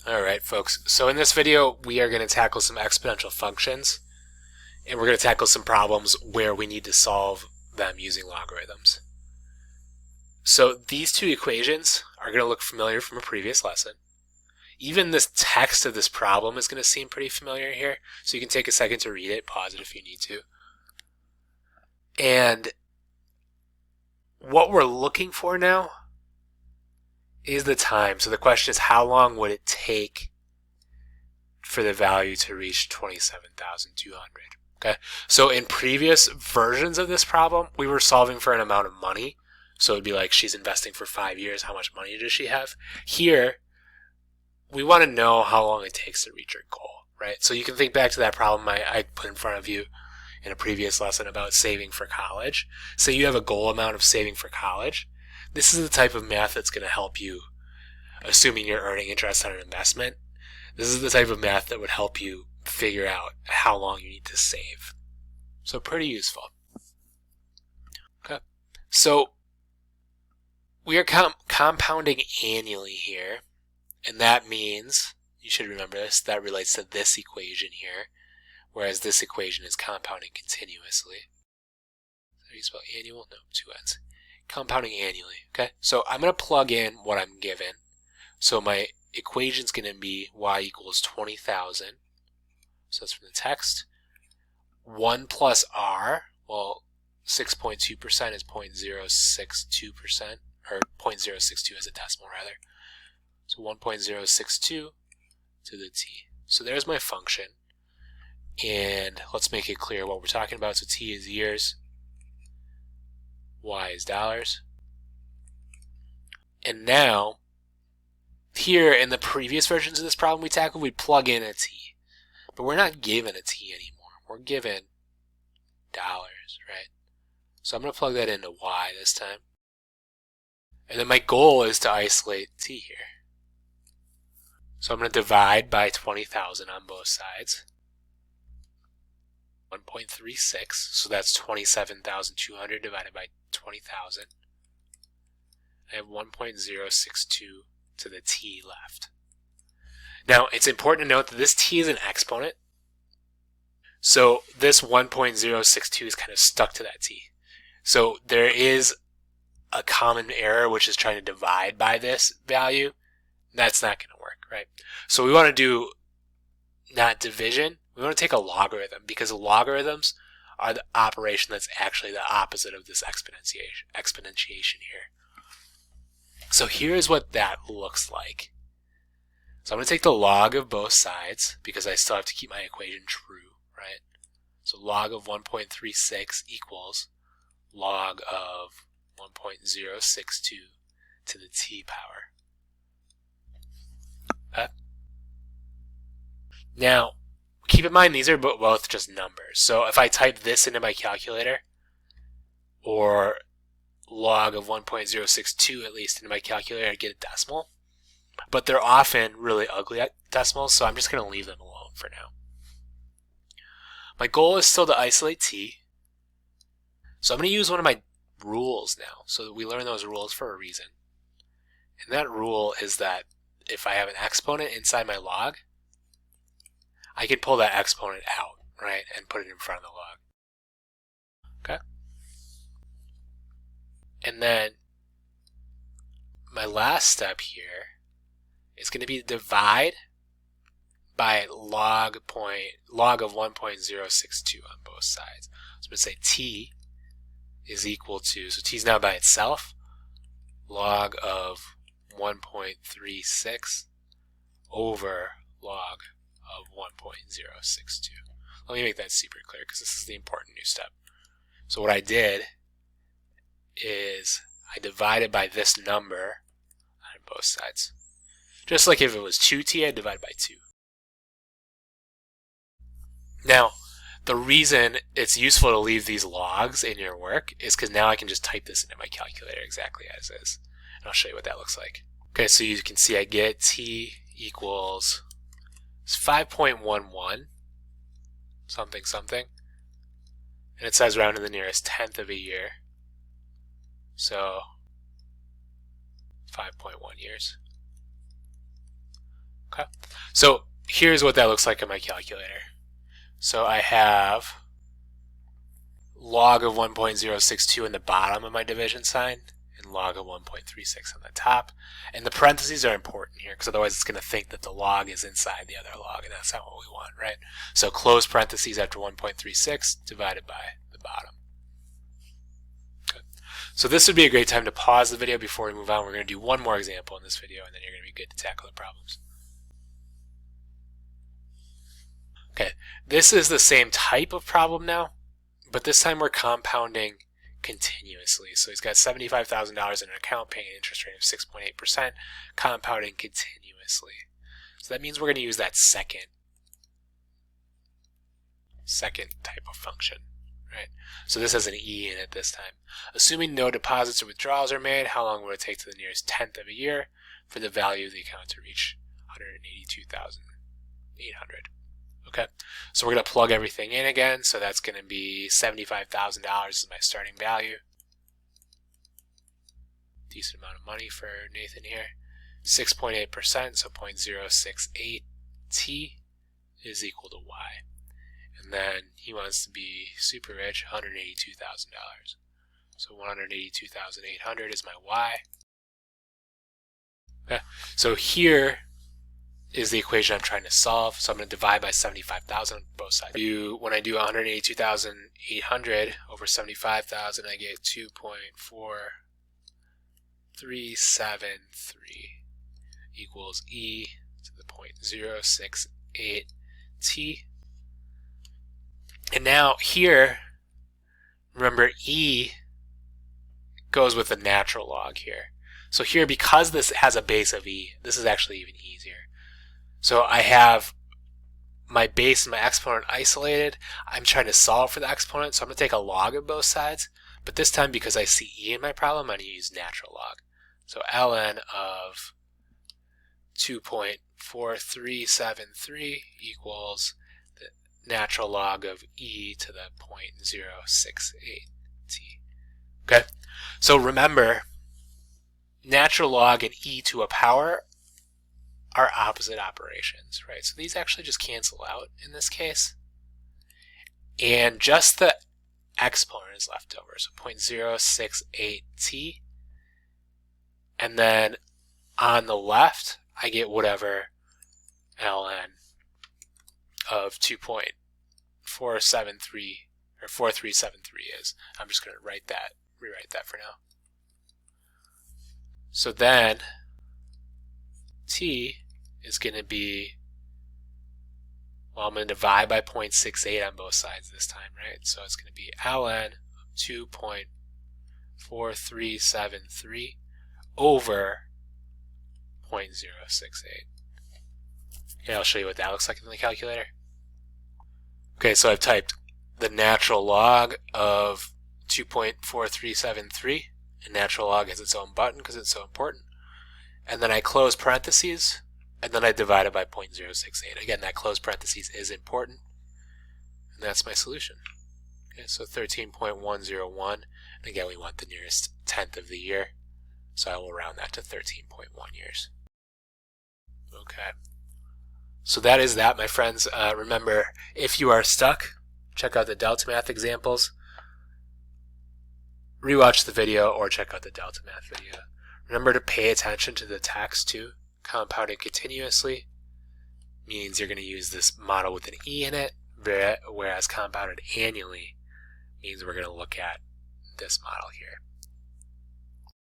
Alright folks, so in this video we are going to tackle some exponential functions, and we're going to tackle some problems where we need to solve them using logarithms. So these two equations are going to look familiar from a previous lesson. Even this text of this problem is going to seem pretty familiar here, so you can take a second to read it, pause it if you need to. And what we're looking for now is the time. So the question is, how long would it take for the value to reach 27,200? Okay, so in previous versions of this problem, we were solving for an amount of money. So it'd be like, she's investing for 5 years, how much money does she have? Here, we want to know how long it takes to reach her goal, right? So you can think back to that problem I put in front of you in a previous lesson about saving for college. Say you have a goal amount of saving for college. This is the type of math that's going to help you, assuming you're earning interest on an investment. This is the type of math that would help you figure out how long you need to save. So pretty useful. Okay, so we are compounding annually here, and that means, you should remember this, that relates to this equation here, whereas this equation is compounding continuously. How do you spell annual? No, two N's. Compounding annually. Okay, so I'm going to plug in what I'm given. So my equation is going to be y equals 20,000. So that's from the text. 1 plus r, well, 6.2% is 0.062%, or 0.062 as a decimal rather. So 1.062 to the t. So there's my function. And let's make it clear what we're talking about. So t is years, y is dollars. And now, here in the previous versions of this problem we tackled, we'd plug in a t. But we're not given a t anymore. We're given dollars, right? So I'm going to plug that into y this time. And then my goal is to isolate t here. So I'm going to divide by 20,000 on both sides. 1.36, so that's 27,200 divided by 20,000. I have 1.062 to the t left. Now, it's important to note that this t is an exponent, so this 1.062 is kind of stuck to that t. So there is a common error, which is trying to divide by this value. That's not going to work, right? So we want to do not division. We want to take a logarithm, because logarithms are the operation that's actually the opposite of this exponentiation here. So here's what that looks like. So I'm going to take the log of both sides, because I still have to keep my equation true, right? So log of 1.36 equals log of 1.062 to the t power. Okay? Now, keep in mind these are both just numbers. So if I type this into my calculator, or log of 1.062 at least into my calculator, I get a decimal. But they're often really ugly decimals, so I'm just going to leave them alone for now. My goal is still to isolate t. So I'm going to use one of my rules now, so that we learn those rules for a reason. And that rule is that if I have an exponent inside my log, I can pull that exponent out, right, and put it in front of the log. Okay? And then my last step here is going to be divide by log of 1.062 on both sides. So I'm going to say t is equal to, so t is now by itself, log of 1.36 over log of 1.062. Let me make that super clear, because this is the important new step. So what I did is I divided by this number on both sides. Just like if it was 2t, I'd divide by 2. Now, the reason it's useful to leave these logs in your work is because now I can just type this into my calculator exactly as is. And I'll show you what that looks like. Okay, so you can see I get t equals 5.11 something something, and it says round to the nearest tenth of a year, so 5.1 years. Okay, so here's what that looks like in my calculator. So I have log of 1.062 in the bottom of my division sign and log of 1.36 on the top. And the parentheses are important here because otherwise it's going to think that the log is inside the other log, and that's not what we want, right? So close parentheses after 1.36 divided by the bottom. Okay. So this would be a great time to pause the video before we move on. We're going to do one more example in this video, and then you're going to be good to tackle the problems. Okay, this is the same type of problem now, but this time we're compounding continuously. So he's got $75,000 in an account paying an interest rate of 6.8%, compounding continuously. So that means we're going to use that second type of function, right? So this has an E in it this time. Assuming no deposits or withdrawals are made, how long will it take to the nearest tenth of a year for the value of the account to reach $182,800? Okay, so we're going to plug everything in again. So that's going to be $75,000 is my starting value. Decent amount of money for Nathan here. 6.8%, so 0.068 t is equal to y. And then he wants to be super rich, $182,000. So $182,800 is my y. Okay, so here is the equation I'm trying to solve. So I'm going to divide by 75,000 on both sides. When I do 182,800 over 75,000, I get 2.4373 equals e to the 0.068 t. And now here, remember e goes with the natural log here. So here, because this has a base of e, this is actually even easier. So I have my base and my exponent isolated. I'm trying to solve for the exponent, so I'm going to take a log of both sides. But this time, because I see e in my problem, I'm going to use natural log. So ln of 2.4373 equals the natural log of e to the 0.068 t. Okay, so remember, natural log and e to a power are opposite operations, right? So these actually just cancel out in this case. And just the exponent is left over, so 0.068 t. And then on the left, I get whatever ln of 2.473 or 4373 is. I'm just going to rewrite that for now. So then t is going to be, well, I'm going to divide by 0.68 on both sides this time, right? So it's going to be ln of 2.4373 over 0.068. Yeah, I'll show you what that looks like in the calculator. Okay, so I've typed the natural log of 2.4373, and natural log has its own button because it's so important. And then I close parentheses, and then I divide it by 0.068. Again, that close parentheses is important, and that's my solution. Okay, so 13.101, and again, we want the nearest tenth of the year, so I will round that to 13.1 years. Okay, so that is that, my friends. Remember, if you are stuck, check out the Delta Math examples, rewatch the video, or check out the Delta Math video. Remember to pay attention to the text too. Compounding continuously means you're going to use this model with an e in it, whereas compounded annually means we're going to look at this model here.